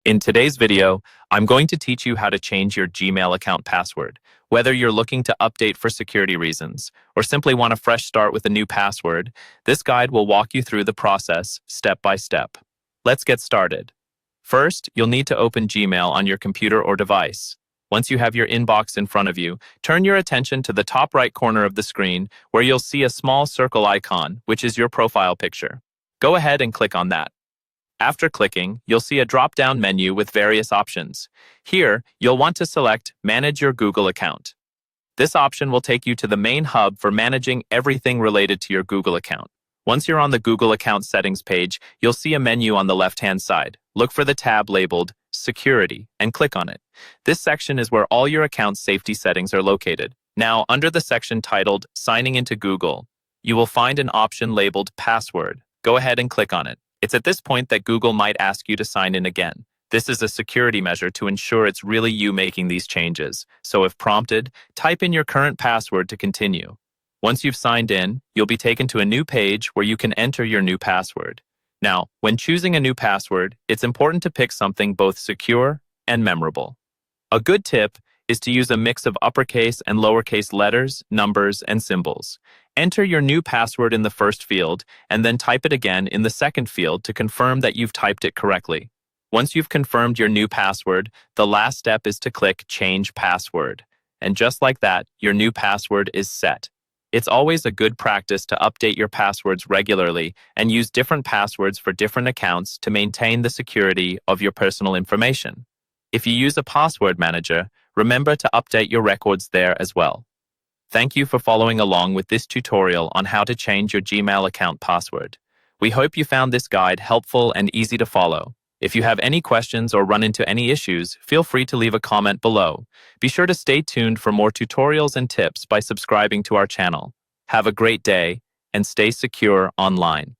In today's video, I'm going to teach you how to change your Gmail account password. Whether you're looking to update for security reasons or simply want a fresh start with a new password, this guide will walk you through the process step by step. Let's get started. First, you'll need to open Gmail on your computer or device. Once you have your inbox in front of you, turn your attention to the top right corner of the screen where you'll see a small circle icon, which is your profile picture. Go ahead and click on that. After clicking, you'll see a drop-down menu with various options. Here, you'll want to select Manage Your Google Account. This option will take you to the main hub for managing everything related to your Google account. Once you're on the Google Account Settings page, you'll see a menu on the left-hand side. Look for the tab labeled Security and click on it. This section is where all your account safety settings are located. Now, under the section titled Signing into Google, you will find an option labeled Password. Go ahead and click on it. It's at this point that Google might ask you to sign in again. This is a security measure to ensure it's really you making these changes. So if prompted, type in your current password to continue. Once you've signed in, you'll be taken to a new page where you can enter your new password. Now, when choosing a new password, it's important to pick something both secure and memorable. A good tip is to use a mix of uppercase and lowercase letters, numbers, and symbols. Enter your new password in the first field and then type it again in the second field to confirm that you've typed it correctly. Once you've confirmed your new password, the last step is to click Change Password. And just like that, your new password is set. It's always a good practice to update your passwords regularly and use different passwords for different accounts to maintain the security of your personal information. If you use a password manager, remember to update your records there as well. Thank you for following along with this tutorial on how to change your Gmail account password. We hope you found this guide helpful and easy to follow. If you have any questions or run into any issues, feel free to leave a comment below. Be sure to stay tuned for more tutorials and tips by subscribing to our channel. Have a great day and stay secure online.